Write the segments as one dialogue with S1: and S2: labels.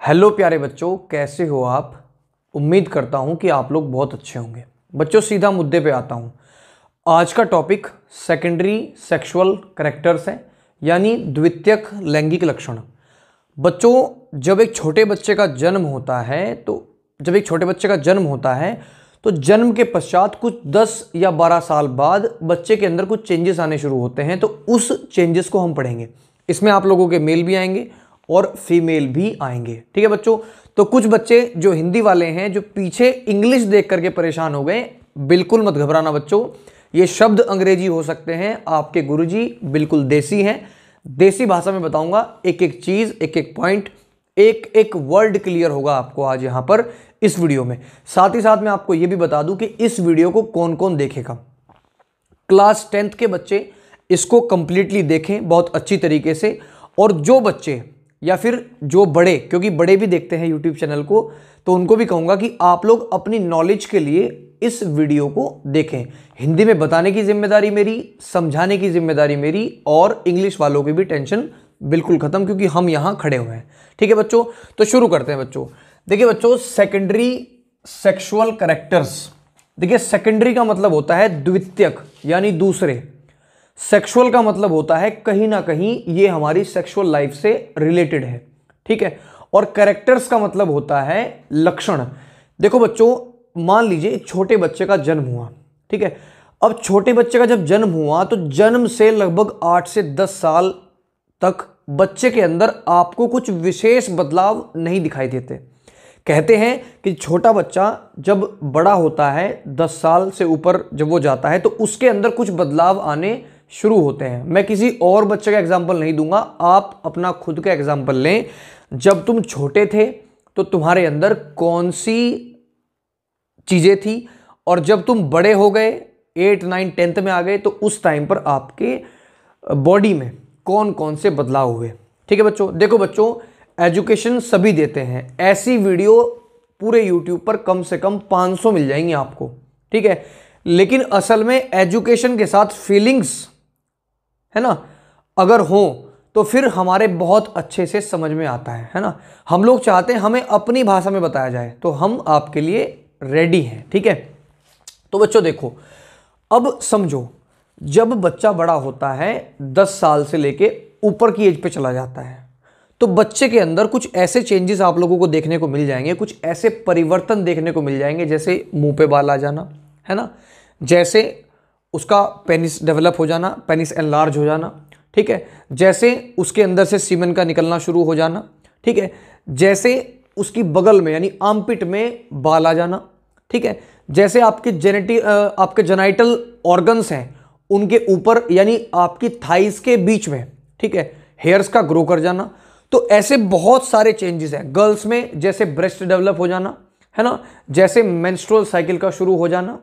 S1: Hello प्यारे बच्चों, कैसे हो आप। उम्मीद करता हूं कि आप लोग बहुत अच्छे होंगे। बच्चों सीधा मुद्दे पे आता हूं। आज का टॉपिक सेकेंडरी सेक्सुअल कैरेक्टर्स है, यानी द्वितीयक लैंगिक लक्षण। बच्चों जब एक छोटे बच्चे का जन्म होता है तो जन्म के पश्चात कुछ 10 या 12 साल बाद बच्चे के अंदर कुछ चेंजेस आने शुरू होते हैं। तो उस चेंजेस को हम पढ़ेंगे। इसमें आप लोगों के मेल भी आएंगे और फीमेल भी आएंगे। ठीक है बच्चों। तो कुछ बच्चे जो हिंदी वाले हैं, जो पीछे इंग्लिश देख करके परेशान हो गए, बिल्कुल मत घबराना बच्चों। ये शब्द अंग्रेजी हो सकते हैं, आपके गुरुजी बिल्कुल देसी हैं। देसी भाषा में बताऊंगा, एक एक चीज, एक एक पॉइंट, एक एक वर्ड क्लियर होगा आपको आज यहां पर इस वीडियो में। साथ ही साथ मैं आपको यह भी बता दूं कि इस वीडियो को कौन कौन देखेगा। क्लास 10th के बच्चे इसको कंप्लीटली देखें बहुत अच्छी तरीके से, और जो बच्चे या फिर जो बड़े, क्योंकि बड़े भी देखते हैं यूट्यूब चैनल को, तो उनको भी कहूंगा कि आप लोग अपनी नॉलेज के लिए इस वीडियो को देखें। हिंदी में बताने की जिम्मेदारी मेरी, समझाने की जिम्मेदारी मेरी, और इंग्लिश वालों की भी टेंशन बिल्कुल खत्म, क्योंकि हम यहां खड़े हुए हैं। ठीक है बच्चों, तो शुरू करते हैं बच्चों। देखिए बच्चों, सेकेंडरी सेक्सुअल कैरेक्टर्स। देखिए सेकेंडरी का मतलब होता है द्वितीयक, यानी दूसरे। सेक्सुअल का मतलब होता है कहीं ना कहीं ये हमारी सेक्सुअल लाइफ से रिलेटेड है। ठीक है। और कैरेक्टर्स का मतलब होता है लक्षण। देखो बच्चों, मान लीजिए एक छोटे बच्चे का जन्म हुआ। ठीक है। अब छोटे बच्चे का जब जन्म हुआ तो जन्म से लगभग 8 से 10 साल तक बच्चे के अंदर आपको कुछ विशेष बदलाव नहीं दिखाई देते। कहते हैं कि छोटा बच्चा जब बड़ा होता है, 10 साल से ऊपर जब वो जाता है, तो उसके अंदर कुछ बदलाव आने शुरू होते हैं। मैं किसी और बच्चे का एग्जाम्पल नहीं दूंगा, आप अपना खुद का एग्जाम्पल लें। जब तुम छोटे थे तो तुम्हारे अंदर कौन सी चीजें थी, और जब तुम बड़े हो गए, 8, 9, 10th में आ गए, तो उस टाइम पर आपके बॉडी में कौन कौन से बदलाव हुए। ठीक है बच्चों। देखो बच्चों, एजुकेशन सभी देते हैं, ऐसी वीडियो पूरे यूट्यूब पर कम से कम 500 मिल जाएंगी आपको। ठीक है। लेकिन असल में एजुकेशन के साथ फीलिंग्स है ना, अगर हो तो फिर हमारे बहुत अच्छे से समझ में आता है ना। हम लोग चाहते हैं हमें अपनी भाषा में बताया जाए, तो हम आपके लिए रेडी हैं। ठीक है। तो बच्चों देखो, अब समझो, जब बच्चा बड़ा होता है, 10 साल से लेके ऊपर की एज पे चला जाता है, तो बच्चे के अंदर कुछ ऐसे चेंजेस आप लोगों को देखने को मिल जाएंगे, कुछ ऐसे परिवर्तन देखने को मिल जाएंगे, जैसे मुंह पे बाल आ जाना, है ना, जैसे उसका पेनिस डेवलप हो जाना, पेनिस एनलार्ज हो जाना। ठीक है। जैसे उसके अंदर से सीमेन का निकलना शुरू हो जाना। ठीक है। जैसे उसकी बगल में यानी आर्मपिट में बाल आ जाना। ठीक है। जैसे आपके जेनाइटल ऑर्गन्स हैं, उनके ऊपर यानी आपकी थाइस के बीच में, ठीक है, हेयर्स का ग्रो कर जाना। तो ऐसे बहुत सारे चेंजेस हैं। गर्ल्स में जैसे ब्रेस्ट डेवलप हो जाना, है ना, जैसे मेंस्ट्रुअल साइकिल का शुरू हो जाना,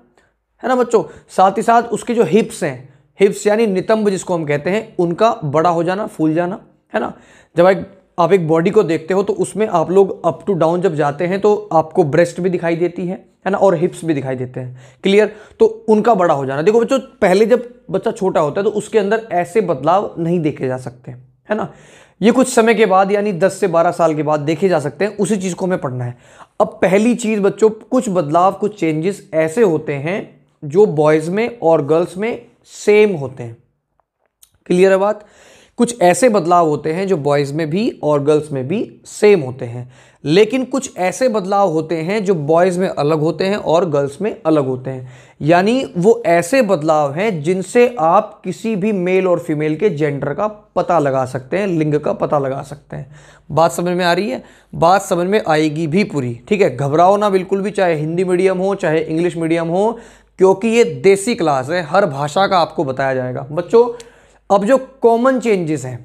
S1: है ना बच्चों। साथ ही साथ उसके जो हिप्स हैं, हिप्स यानी नितंब जिसको हम कहते हैं, उनका बड़ा हो जाना, फूल जाना, है ना। जब आप एक बॉडी को देखते हो तो उसमें आप लोग अप टू डाउन जब जाते हैं तो आपको ब्रेस्ट भी दिखाई देती है ना, और हिप्स भी दिखाई देते हैं। क्लियर। तो उनका बड़ा हो जाना। देखो बच्चों, पहले जब बच्चा छोटा होता है तो उसके अंदर ऐसे बदलाव नहीं देखे जा सकते, है ना। ये कुछ समय के बाद यानी 10 से 12 साल के बाद देखे जा सकते हैं। उसी चीज को हमें पढ़ना है। अब पहली चीज बच्चों, कुछ बदलाव, कुछ चेंजेस ऐसे होते हैं जो बॉयज में और गर्ल्स में सेम होते हैं। क्लियर है बात। कुछ ऐसे बदलाव होते हैं जो बॉयज में भी और गर्ल्स में भी सेम होते हैं, लेकिन कुछ ऐसे बदलाव होते हैं जो बॉयज में अलग होते हैं और गर्ल्स में अलग होते हैं। यानी वो ऐसे बदलाव हैं जिनसे आप किसी भी मेल और फीमेल के जेंडर का पता लगा सकते हैं, लिंग का पता लगा सकते हैं। बात समझ में आ रही है? बात समझ में आएगी भी पूरी। ठीक है। घबराओ ना बिल्कुल भी, चाहे हिंदी मीडियम हो चाहे इंग्लिश मीडियम हो, क्योंकि ये देसी क्लास है, हर भाषा का आपको बताया जाएगा। बच्चों अब जो कॉमन चेंजेस हैं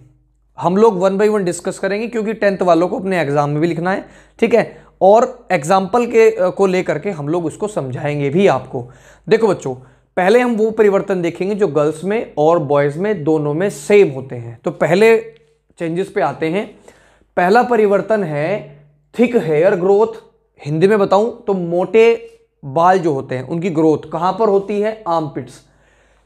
S1: हम लोग 1 by 1 डिस्कस करेंगे, क्योंकि 10th वालों को अपने एग्जाम में भी लिखना है। ठीक है। और एग्जाम्पल को लेकर के हम लोग उसको समझाएंगे भी आपको। देखो बच्चों, पहले हम वो परिवर्तन देखेंगे जो गर्ल्स में और बॉयज में दोनों में सेम होते हैं। तो पहले चेंजेस पे आते हैं। पहला परिवर्तन है थिक हेयर ग्रोथ। हिंदी में बताऊं तो मोटे बाल जो होते हैं उनकी ग्रोथ कहां पर होती है? आर्मपिट्स।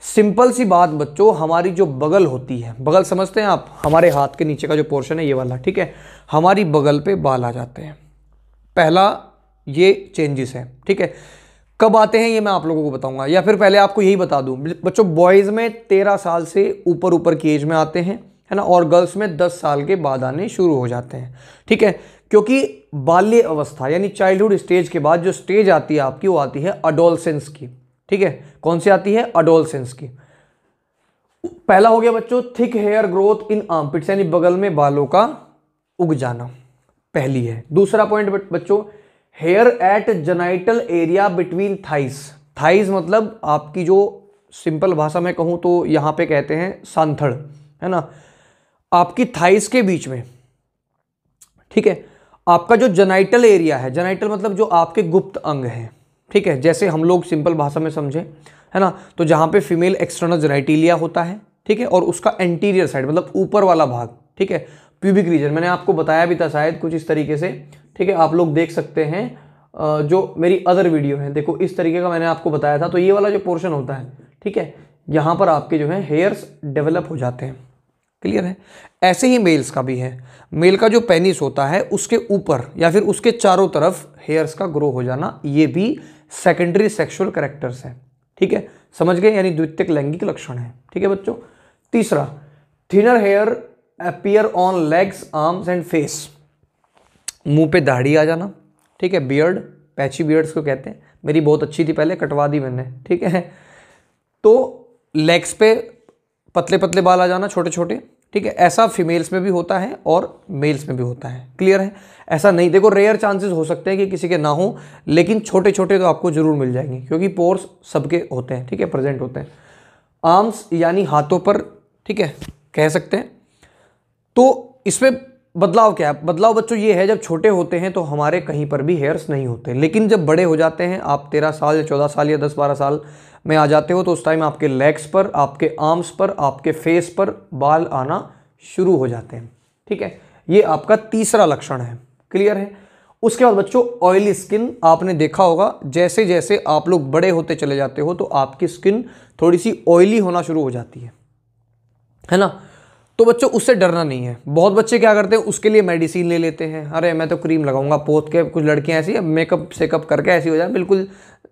S1: सिंपल सी बात बच्चों, हमारी जो बगल होती है, बगल समझते हैं आप, हमारे हाथ के नीचे का जो पोर्शन है ये वाला, ठीक है, हमारी बगल पे बाल आ जाते हैं। पहला ये चेंजेस है, ठीक है। कब आते हैं ये मैं आप लोगों को बताऊंगा, या फिर पहले आपको यही बता दूं बच्चों, बॉयज़ में 13 साल से ऊपर ऊपर की एज में आते हैं, है ना, और गर्ल्स में 10 साल के बाद आने शुरू हो जाते हैं, ठीक है। क्योंकि बाल्य अवस्था यानी चाइल्डहुड स्टेज के बाद जो स्टेज आती है आपकी, वो आती है अडोलसेंस की, ठीक है। कौन सी आती है? अडोलसेंस की। पहला हो गया बच्चों thick hair growth in armpits, यानी बगल में बालों का उग जाना, पहली है। दूसरा पॉइंट बच्चों, hair at genital area between thighs. Thighs मतलब आपकी जो सिंपल भाषा में कहूं तो यहां पे कहते हैं सांथड़, है ना, आपकी थाइस के बीच में, ठीक है। आपका जो जेनाइटल एरिया है, जेनाइटल मतलब जो आपके गुप्त अंग हैं, ठीक है, जैसे हम लोग सिंपल भाषा में समझें, है ना, तो जहां पे फीमेल एक्सटर्नल जेनाइटिलिया होता है, ठीक है, और उसका एंटीरियर साइड मतलब ऊपर वाला भाग, ठीक है, प्यूबिक रीजन, मैंने आपको बताया भी था शायद कुछ इस तरीके से, ठीक है, आप लोग देख सकते हैं जो मेरी अदर वीडियो है, देखो इस तरीके का मैंने आपको बताया था। तो ये वाला जो पोर्शन होता है, ठीक है, यहाँ पर आपके जो है हेयर्स डेवलप हो जाते हैं, क्लियर है। ऐसे ही मेल्स का भी है, मेल का जो पेनिस होता है उसके ऊपर या फिर उसके चारों तरफ हेयर्स का ग्रो हो जाना, ये भी सेकेंडरी सेक्सुअल कैरेक्टर्स है, ठीक है, समझ गए, यानी द्वितीयक लैंगिक लक्षण है, ठीक है बच्चों। तीसरा, thinner hair appear on legs arms and face, मुंह पे दाढ़ी आ जाना, ठीक है, बियर्ड, पैची बियर्ड्स को कहते हैं, मेरी बहुत अच्छी थी पहले, कटवा दी मैंने, ठीक है। तो लेग्स पे पतले पतले बाल आ जाना, छोटे छोटे, ठीक है, ऐसा फीमेल्स में भी होता है और मेल्स में भी होता है, क्लियर है। ऐसा नहीं, देखो रेयर चांसेस हो सकते हैं कि किसी के ना हो, लेकिन छोटे छोटे तो आपको जरूर मिल जाएंगे क्योंकि पोर्स सबके होते हैं, ठीक है, प्रेजेंट होते हैं। आर्म्स यानी हाथों पर, ठीक है, कह सकते हैं। तो इसमें बदलाव क्या है? बदलाव बच्चों ये है, जब छोटे होते हैं तो हमारे कहीं पर भी हेयर्स नहीं होते, लेकिन जब बड़े हो जाते हैं, आप 13 साल या 14 साल या 10-12 साल में आ जाते हो, तो उस टाइम आपके लेग्स पर, आपके आर्म्स पर, आपके फेस पर बाल आना शुरू हो जाते हैं, ठीक है। ये आपका तीसरा लक्षण है, क्लियर है। उसके बाद बच्चों ऑयली स्किन, आपने देखा होगा जैसे जैसे आप लोग बड़े होते चले जाते हो तो आपकी स्किन थोड़ी सी ऑयली होना शुरू हो जाती है ना। तो बच्चों उससे डरना नहीं है। बहुत बच्चे क्या करते हैं, उसके लिए मेडिसिन ले लेते हैं, अरे मैं तो क्रीम लगाऊंगा पोत के, कुछ लड़कियां ऐसी है मेकअप शेकअप करके ऐसी हो जाए बिल्कुल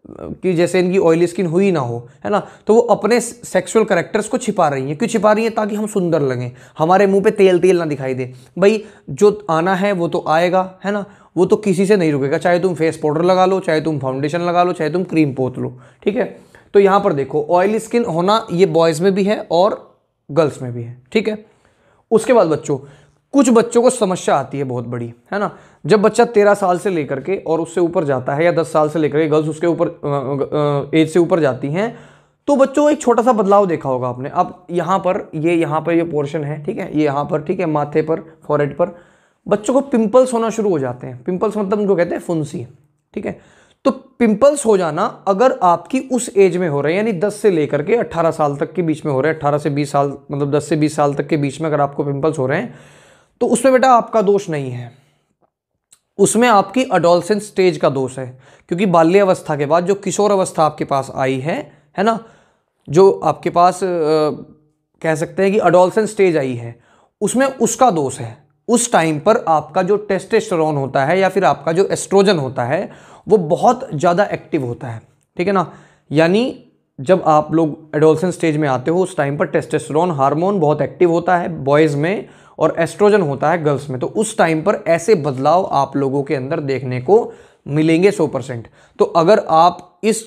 S1: कि जैसे इनकी ऑयली स्किन हुई ना हो, है ना। तो वो अपने सेक्सुअल कैरेक्टर्स को छिपा रही हैं। क्यों छिपा रही हैं? ताकि हम सुंदर लगें, हमारे मुंह पे तेल तेल ना दिखाई दे। भाई जो आना है वो तो आएगा, है ना, वो तो किसी से नहीं रुकेगा, चाहे तुम फेस पाउडर लगा लो, चाहे तुम फाउंडेशन लगा लो, चाहे तुम क्रीम पोत लो, ठीक है। तो यहाँ पर देखो ऑयली स्किन होना ये बॉयज़ में भी है और गर्ल्स में भी है, ठीक है। उसके बाद बच्चों कुछ बच्चों को समस्या आती है बहुत बड़ी, है ना। जब बच्चा 13 साल से लेकर के और उससे ऊपर जाता है, या 10 साल से लेकर के गर्ल्स उसके ऊपर एज से ऊपर जाती हैं, तो बच्चों एक छोटा सा बदलाव देखा होगा आपने। अब यहाँ पर ये पोर्शन है, ठीक है, ये यहाँ पर, ठीक है, माथे पर, फॉरहेड पर बच्चों को पिंपल्स होना शुरू हो जाते हैं। पिंपल्स मतलब उनको कहते हैं फुंसी, ठीक है। तो पिंपल्स हो जाना अगर आपकी उस एज में हो रहे हैं, यानी 10 से लेकर के 18 साल तक के बीच में हो रहे हैं, 18 से 20 साल मतलब 10 से 20 साल तक के बीच में अगर आपको पिंपल्स हो रहे हैं, तो उसमें बेटा आपका दोष नहीं है, उसमें आपकी अडोलसेंस स्टेज का दोष है। क्योंकि बाल्यावस्था के बाद जो किशोर अवस्था आपके पास आई है ना, जो आपके पास कह सकते हैं कि अडोलसेंस स्टेज आई है, उसमें उसका दोष है। उस टाइम पर आपका जो टेस्टोस्टेरोन होता है या फिर आपका जो एस्ट्रोजन होता है वो बहुत ज़्यादा एक्टिव होता है, ठीक है ना। यानी जब आप लोग एडोलसेंस स्टेज में आते हो उस टाइम पर टेस्टोस्टेरोन हार्मोन बहुत एक्टिव होता है बॉयज़ में और एस्ट्रोजन होता है गर्ल्स में। तो उस टाइम पर ऐसे बदलाव आप लोगों के अंदर देखने को मिलेंगे 100%। तो अगर आप इस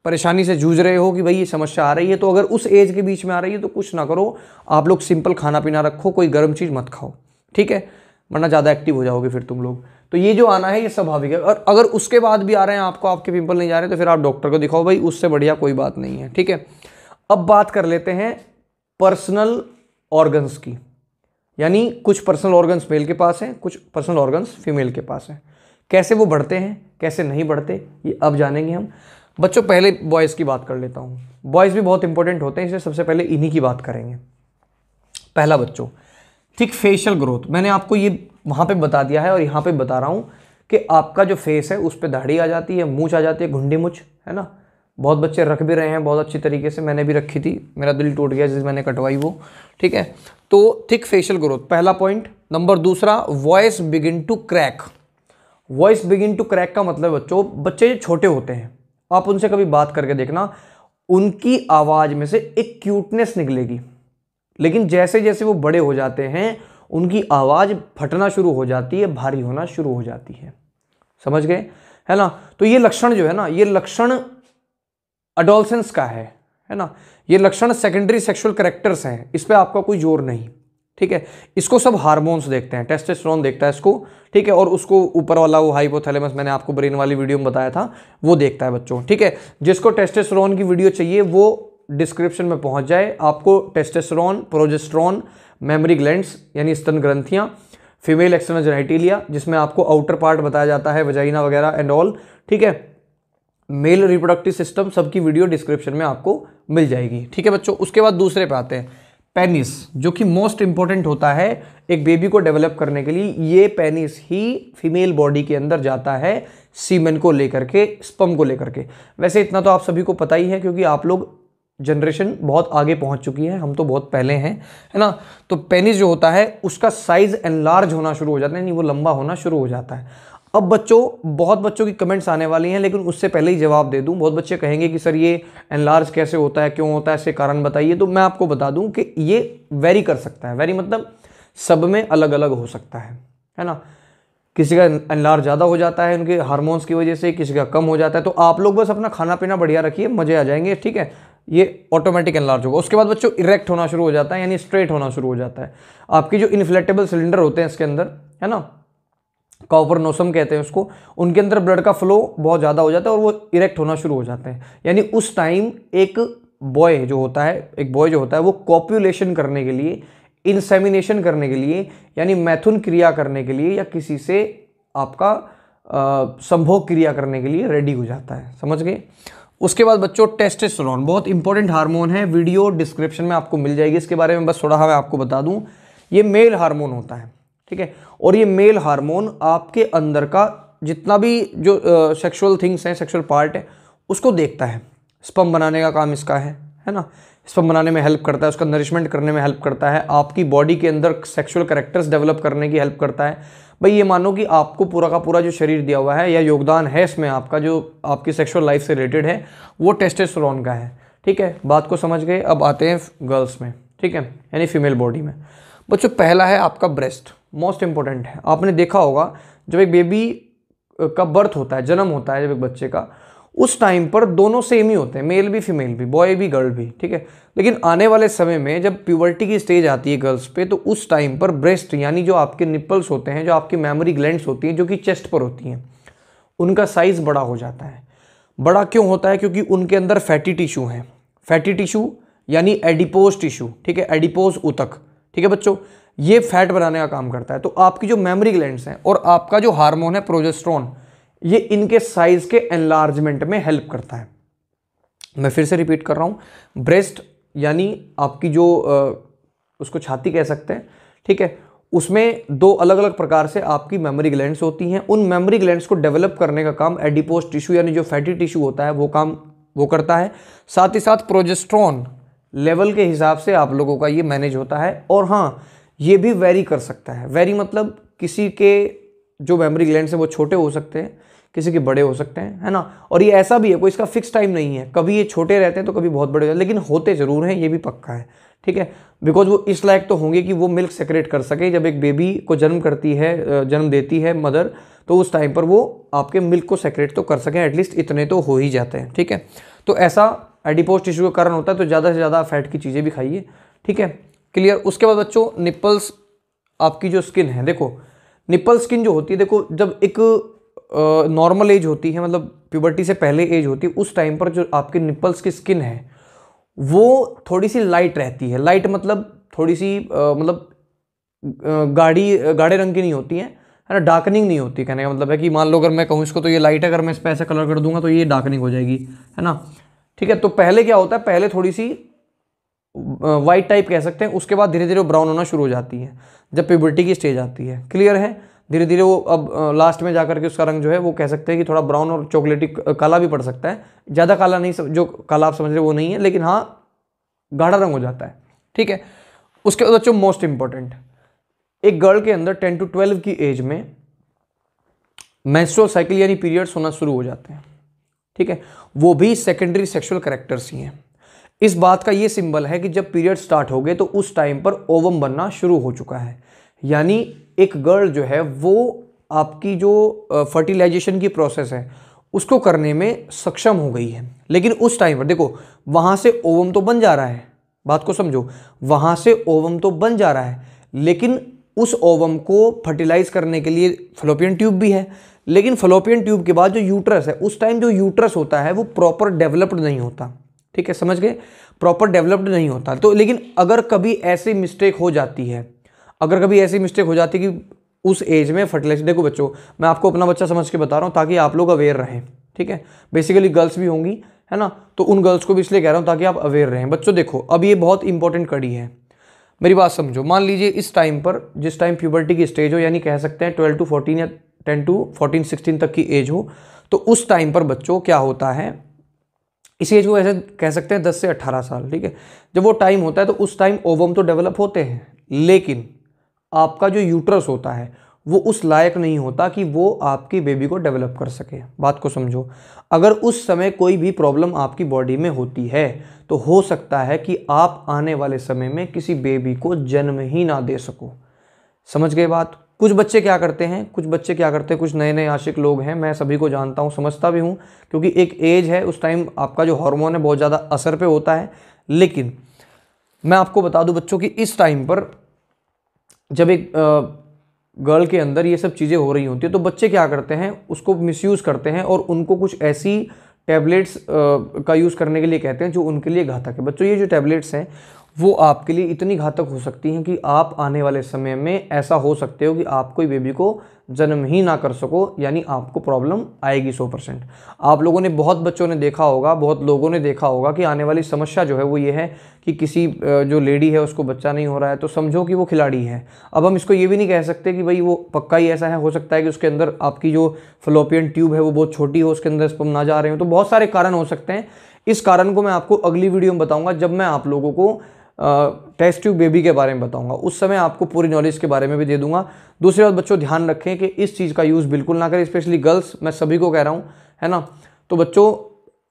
S1: परेशानी से जूझ रहे हो कि भाई ये समस्या आ रही है, तो अगर उस एज के बीच में आ रही है तो कुछ ना करो, आप लोग सिंपल खाना पीना रखो, कोई गर्म चीज़ मत खाओ, ठीक है, वरना ज़्यादा एक्टिव हो जाओगे फिर तुम लोग। तो ये जो आना है ये स्वाभाविक है। और अगर उसके बाद भी आ रहे हैं आपको, आपके पिंपल नहीं जा रहे, तो फिर आप डॉक्टर को दिखाओ भाई, उससे बढ़िया कोई बात नहीं है, ठीक है। अब बात कर लेते हैं पर्सनल ऑर्गन्स की, यानी कुछ पर्सनल ऑर्गन्स मेल के पास हैं, कुछ पर्सनल ऑर्गन्स फीमेल के पास हैं। कैसे वो बढ़ते हैं, कैसे नहीं बढ़ते, ये अब जानेंगे हम। बच्चों पहले बॉयज़ की बात कर लेता हूँ। बॉयज़ भी बहुत इंपॉर्टेंट होते हैं, इसलिए सबसे पहले इन्हीं की बात करेंगे। पहला बच्चों ठीक फेशियल ग्रोथ, मैंने आपको ये वहाँ पे बता दिया है और यहाँ पे बता रहा हूँ कि आपका जो फेस है उस पर दाढ़ी आ जाती है, मूंछ आ जाती है, घुंडी मूंछ, है ना, बहुत बच्चे रख भी रहे हैं बहुत अच्छी तरीके से, मैंने भी रखी थी, मेरा दिल टूट गया जिस मैंने कटवाई वो, ठीक है। तो थिक फेशियल ग्रोथ पहला पॉइंट। नंबर दूसरा, voice begin to crack. Voice begin to crack का मतलब बच्चों, बच्चे छोटे होते हैं, आप उनसे कभी बात करके देखना, उनकी आवाज में से एक क्यूटनेस निकलेगी, लेकिन जैसे जैसे वो बड़े हो जाते हैं उनकी आवाज फटना शुरू हो जाती है, भारी होना शुरू हो जाती है, समझ गए, है ना। तो ये लक्षण जो है ना, ये लक्षण अडोलसेंस का है ना, ये लक्षण सेकेंडरी सेक्सुअल कैरेक्टर्स हैं, इस पे आपका कोई जोर नहीं, ठीक है। इसको सब हार्मोन्स देखते हैं, टेस्टोस्टेरोन देखता है इसको, ठीक है, और उसको ऊपर वाला वो हाइपोथैलेमस, मैंने आपको ब्रेन वाली वीडियो में बताया था, वो देखता है बच्चों, ठीक है। जिसको टेस्टोस्टेरोन की वीडियो चाहिए वो डिस्क्रिप्शन में पहुंच जाए, आपको टेस्टोस्टेरोन, प्रोजेस्टेरोन, मेमोरी ग्लैंड्स यानी स्तन ग्रंथियां, फीमेल एक्सटर्नल जेनिटेलिया जिसमें आपको आउटर पार्ट बताया जाता है, वजाइना वगैरह एंड ऑल, ठीक है, मेल रिप्रोडक्टिव सिस्टम, सबकी वीडियो डिस्क्रिप्शन में आपको मिल जाएगी, ठीक है बच्चों। उसके बाद दूसरे पे आते हैं, पेनिस, जो कि मोस्ट इंपॉर्टेंट होता है एक बेबी को डेवलप करने के लिए। ये पेनिस ही फीमेल बॉडी के अंदर जाता है सीमेन को लेकर के, स्पर्म को लेकर के। वैसे इतना तो आप सभी को पता ही है क्योंकि आप लोग जनरेशन बहुत आगे पहुंच चुकी है, हम तो बहुत पहले हैं, है ना। तो पेनिस जो होता है उसका साइज एनलार्ज होना शुरू हो जाता है, नहीं वो लंबा होना शुरू हो जाता है। अब बच्चों, बहुत बच्चों की कमेंट्स आने वाली हैं, लेकिन उससे पहले ही जवाब दे दूं, बहुत बच्चे कहेंगे कि सर ये एनलार्ज कैसे होता है, क्यों होता है, इसके कारण बताइए। तो मैं आपको बता दूं कि ये वेरी कर सकता है, वेरी मतलब सब में अलग अलग हो सकता है ना। किसी का एनलार्ज ज़्यादा हो जाता है उनके हार्मोन्स की वजह से, किसी का कम हो जाता है। तो आप लोग बस अपना खाना पीना बढ़िया रखिए, मजे आ जाएंगे, ठीक है, ये ऑटोमेटिक एनलार्ज होगा। उसके बाद बच्चों इरेक्ट होना शुरू हो जाता है, यानी स्ट्रेट होना शुरू हो जाता है। आपकी जो इन्फ्लेटेबल सिलेंडर होते हैं इसके अंदर, है ना, कॉपर्नोसम कहते हैं उसको, उनके अंदर ब्लड का फ्लो बहुत ज़्यादा हो जाता है और वो इरेक्ट होना शुरू हो जाते हैं। यानी उस टाइम एक बॉय जो होता है वो कॉप्यूलेशन करने के लिए, इंसेमिनेशन करने के लिए, यानी मैथुन क्रिया करने के लिए या किसी से आपका संभोग क्रिया करने के लिए रेडी हो जाता है, समझ गए। उसके बाद बच्चों टेस्टोस्टेरोन बहुत इंपॉर्टेंट हार्मोन है, वीडियो डिस्क्रिप्शन में आपको मिल जाएगी इसके बारे में, बस थोड़ा मैं आपको बता दूं, ये मेल हार्मोन होता है, ठीक है। और ये मेल हार्मोन आपके अंदर का जितना भी जो सेक्सुअल थिंग्स हैं, सेक्सुअल पार्ट है, उसको देखता है। स्पर्म बनाने का काम इसका है ना, स्पर्म बनाने में हेल्प करता है, उसका नरिशमेंट करने में हेल्प करता है, आपकी बॉडी के अंदर सेक्सुअल कैरेक्टर्स डेवलप करने की हेल्प करता है। भाई ये मानो कि आपको पूरा का पूरा जो शरीर दिया हुआ है या योगदान है इसमें आपका, जो आपकी सेक्सुअल लाइफ से रिलेटेड है, वो टेस्टोस्टेरोन का है, ठीक है। बात को समझ गए। अब आते हैं गर्ल्स में, ठीक है, यानी फीमेल बॉडी में। बच्चों पहला है आपका ब्रेस्ट, मोस्ट इंपॉर्टेंट है। आपने देखा होगा जब एक बेबी का बर्थ होता है, जन्म होता है जब एक बच्चे का, उस टाइम पर दोनों सेम ही होते हैं, मेल भी फीमेल भी, बॉय भी गर्ल भी, ठीक है। लेकिन आने वाले समय में जब प्यूबर्टी की स्टेज आती है गर्ल्स पे, तो उस टाइम पर ब्रेस्ट यानी जो आपके निप्पल्स होते हैं, जो आपकी मेमोरी ग्लैंड्स होती हैं, जो कि चेस्ट पर होती हैं, उनका साइज बड़ा हो जाता है। बड़ा क्यों होता है? क्योंकि उनके अंदर फैटी टिश्यू है। फैटी टिश्यू यानी एडिपोज टिश्यू, ठीक है, एडिपोज ऊतक, ठीक है बच्चों, ये फैट बनाने का काम करता है। तो आपकी जो मेमोरी ग्लैंड्स हैं और आपका जो हार्मोन है प्रोजेस्टेरोन, ये इनके साइज के एनलार्जमेंट में हेल्प करता है। मैं फिर से रिपीट कर रहा हूं, ब्रेस्ट यानी आपकी जो उसको छाती कह सकते हैं, ठीक है, उसमें दो अलग अलग प्रकार से आपकी मेमोरी ग्लैंड्स होती हैं। उन मेमोरी ग्लैंड्स को डेवलप करने का काम एडिपोज टिश्यू यानी जो फैटी टिश्यू होता है वो काम वो करता है। साथ ही साथ प्रोजेस्टेरोन लेवल के हिसाब से आप लोगों का ये मैनेज होता है। और हाँ, ये भी वेरी कर सकता है। वेरी मतलब किसी के जो मेमोरी ग्लैंड्स हैं वो छोटे हो सकते हैं, किसी के बड़े हो सकते हैं, है ना। और ये ऐसा भी है, कोई इसका फिक्स टाइम नहीं है, कभी ये छोटे रहते हैं तो कभी बहुत बड़े हो जाते हैं, लेकिन होते जरूर हैं, ये भी पक्का है, ठीक है। बिकॉज वो इस लायक तो होंगे कि वो मिल्क सेक्रेट कर सके। जब एक बेबी को जन्म करती है, जन्म देती है मदर, तो उस टाइम पर वो आपके मिल्क को सेक्रेट तो कर सकें, एटलीस्ट इतने तो हो ही जाते हैं, ठीक है। तो ऐसा एडिपोज टिश्यू का कारण होता है। तो ज़्यादा से ज़्यादा फैट की चीज़ें भी खाइए, ठीक है, क्लियर। उसके बाद बच्चों निप्पल्स, आपकी जो स्किन है, देखो निप्पल स्किन जो होती है, देखो जब एक नॉर्मल एज होती है, मतलब प्यूबर्टी से पहले एज होती है, उस टाइम पर जो आपके निप्पल्स की स्किन है वो थोड़ी सी लाइट रहती है। लाइट मतलब थोड़ी सी मतलब गाढ़े रंग की नहीं होती है ना, डार्कनिंग नहीं होती। कहने का मतलब है कि मान लो अगर मैं कहूँ इसको तो ये लाइट है, अगर मैं इस पर ऐसा कलर कर दूंगा तो ये डार्कनिंग हो जाएगी, है ना, ठीक है। तो पहले क्या होता है, पहले थोड़ी सी वाइट टाइप कह सकते हैं, उसके बाद धीरे धीरे ब्राउन होना शुरू हो जाती है जब प्यूबर्टी की स्टेज आती है, क्लियर है। धीरे धीरे वो अब लास्ट में जाकर के उसका रंग जो है वो कह सकते हैं कि थोड़ा ब्राउन और चॉकलेटी काला भी पड़ सकता है, ज़्यादा काला नहीं, जो काला आप समझ रहे हो वो नहीं है, लेकिन हाँ गाढ़ा रंग हो जाता है, ठीक है। उसके बाद बच्चों मोस्ट इंपॉर्टेंट, एक गर्ल के अंदर 10 to 12 की एज में मेंस्ट्रुअल साइकिल यानी पीरियड्स होना शुरू हो जाते हैं, ठीक है। वो भी सेकेंडरी सेक्सुअल कैरेक्टर्स ही हैं। इस बात का ये सिंबल है कि जब पीरियड स्टार्ट हो गए तो उस टाइम पर ओवम बनना शुरू हो चुका है, यानी एक गर्ल जो है वो आपकी जो फर्टिलाइजेशन की प्रोसेस है उसको करने में सक्षम हो गई है। लेकिन उस टाइम पर देखो वहाँ से ओवम तो बन जा रहा है, बात को समझो, वहाँ से ओवम तो बन जा रहा है, लेकिन उस ओवम को फर्टिलाइज करने के लिए फलोपियन ट्यूब भी है। लेकिन फलोपियन ट्यूब के बाद जो यूट्रस है, उस टाइम जो यूट्रस होता है वो प्रॉपर डेवलप्ड नहीं होता, ठीक है, समझ गए, प्रॉपर डेवलप्ड नहीं होता। तो लेकिन अगर कभी ऐसी मिस्टेक हो जाती है, अगर कभी ऐसी मिस्टेक हो जाती है कि उस एज में फर्टिलाइजेशन, देखो बच्चों मैं आपको अपना बच्चा समझ के बता रहा हूँ ताकि आप लोग अवेयर रहें, ठीक है। बेसिकली गर्ल्स भी होंगी, है ना, तो उन गर्ल्स को भी इसलिए कह रहा हूँ ताकि आप अवेयर रहें। बच्चों देखो अब ये बहुत इंपॉर्टेंट कड़ी है, मेरी बात समझो। मान लीजिए इस टाइम पर, जिस टाइम प्यूबर्टी की स्टेज हो, यानी कह सकते हैं 12 to 14 या 10 to 14 16 तक की एज हो, तो उस टाइम पर बच्चों क्या होता है, इस एज को ऐसे कह सकते हैं 10 से 18 साल, ठीक है। जब वो टाइम होता है तो उस टाइम ओवम तो डेवलप होते हैं, लेकिन आपका जो यूट्रस होता है वो उस लायक नहीं होता कि वो आपकी बेबी को डेवलप कर सके। बात को समझो, अगर उस समय कोई भी प्रॉब्लम आपकी बॉडी में होती है तो हो सकता है कि आप आने वाले समय में किसी बेबी को जन्म ही ना दे सको। समझ गए बात। कुछ बच्चे क्या करते हैं, कुछ नए नए आशिक लोग हैं, मैं सभी को जानता हूँ, समझता भी हूँ, क्योंकि एक एज है, उस टाइम आपका जो हार्मोन है बहुत ज़्यादा असर पे होता है। लेकिन मैं आपको बता दूं बच्चों कि इस टाइम पर जब एक गर्ल के अंदर ये सब चीज़ें हो रही होती है तो बच्चे क्या करते हैं, उसको मिसयूज़ करते हैं और उनको कुछ ऐसी टैबलेट्स का यूज़ करने के लिए कहते हैं जो उनके लिए घातक है। बच्चों ये जो टैबलेट्स हैं वो आपके लिए इतनी घातक हो सकती हैं कि आप आने वाले समय में ऐसा हो सकते हो कि आप कोई बेबी को जन्म ही ना कर सको, यानी आपको प्रॉब्लम आएगी 100%। आप लोगों ने, बहुत बच्चों ने देखा होगा, बहुत लोगों ने देखा होगा कि आने वाली समस्या जो है वो ये है कि किसी जो लेडी है उसको बच्चा नहीं हो रहा है तो समझो कि वो खिलाड़ी है। अब हम इसको ये भी नहीं कह सकते कि भाई वो पक्का ही ऐसा है, हो सकता है कि उसके अंदर आपकी जो फलोपियन ट्यूब है वो बहुत छोटी हो, उसके अंदर स्पर्म ना जा रहे हो, तो बहुत सारे कारण हो सकते हैं। इस कारण को मैं आपको अगली वीडियो में बताऊँगा, जब मैं आप लोगों को टेस्ट ट्यूब बेबी के बारे में बताऊंगा, उस समय आपको पूरी नॉलेज के बारे में भी दे दूंगा। दूसरी बात बच्चों ध्यान रखें कि इस चीज़ का यूज़ बिल्कुल ना करें, स्पेशली गर्ल्स, मैं सभी को कह रहा हूं, है ना। तो बच्चों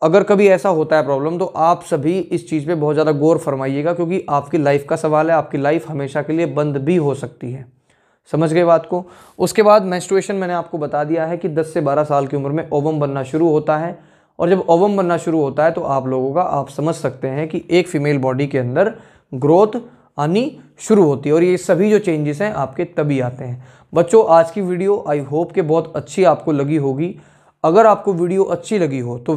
S1: अगर कभी ऐसा होता है प्रॉब्लम तो आप सभी इस चीज़ पे बहुत ज़्यादा गौर फरमाइएगा, क्योंकि आपकी लाइफ का सवाल है, आपकी लाइफ हमेशा के लिए बंद भी हो सकती है। समझ गए बात को। उसके बाद मेंस्ट्रुएशन मैंने आपको बता दिया है कि 10 से 12 साल की उम्र में ओवम बनना शुरू होता है, और जब ओवम बनना शुरू होता है तो आप लोगों का, आप समझ सकते हैं कि एक फीमेल बॉडी के अंदर ग्रोथ आनी शुरू होती है, और ये सभी जो चेंजेस हैं आपके तभी आते हैं। बच्चों आज की वीडियो आई होप कि बहुत अच्छी आपको लगी होगी। अगर आपको वीडियो अच्छी लगी हो तो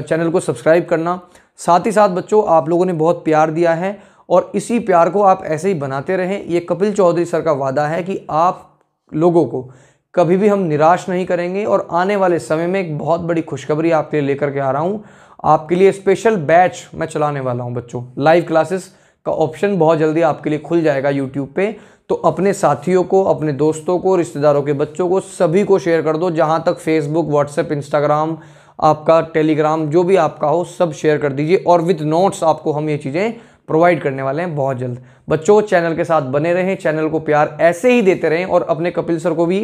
S1: चैनल को सब्सक्राइब करना। साथ ही साथ बच्चों आप लोगों ने बहुत प्यार दिया है और इसी प्यार को आप ऐसे ही बनाते रहें। ये कपिल चौधरी सर का वादा है कि आप लोगों को कभी भी हम निराश नहीं करेंगे, और आने वाले समय में एक बहुत बड़ी खुशखबरी आपके लिए लेकर के आ रहा हूँ। आपके लिए स्पेशल बैच मैं चलाने वाला हूँ बच्चों। लाइव क्लासेस का ऑप्शन बहुत जल्दी आपके लिए खुल जाएगा यूट्यूब पे, तो अपने साथियों को, अपने दोस्तों को, रिश्तेदारों के बच्चों को, सभी को शेयर कर दो। जहां तक फेसबुक, व्हाट्सएप, इंस्टाग्राम, आपका टेलीग्राम जो भी आपका हो सब शेयर कर दीजिए, और विद नोट्स आपको हम ये चीज़ें प्रोवाइड करने वाले हैं बहुत जल्द। बच्चों चैनल के साथ बने रहें, चैनल को प्यार ऐसे ही देते रहें, और अपने कपिल सर को भी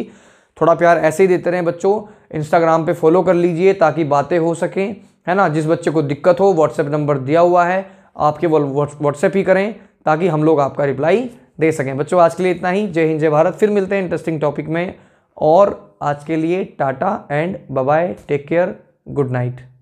S1: थोड़ा प्यार ऐसे ही देते रहें। बच्चों इंस्टाग्राम पे फॉलो कर लीजिए ताकि बातें हो सकें, है ना। जिस बच्चे को दिक्कत हो व्हाट्सएप नंबर दिया हुआ है, आप केवल व्हाट्सएप ही करें ताकि हम लोग आपका रिप्लाई दे सकें। बच्चों आज के लिए इतना ही। जय हिंद, जय भारत। फिर मिलते हैं इंटरेस्टिंग टॉपिक में, और आज के लिए tata and bye bye, take care, good night.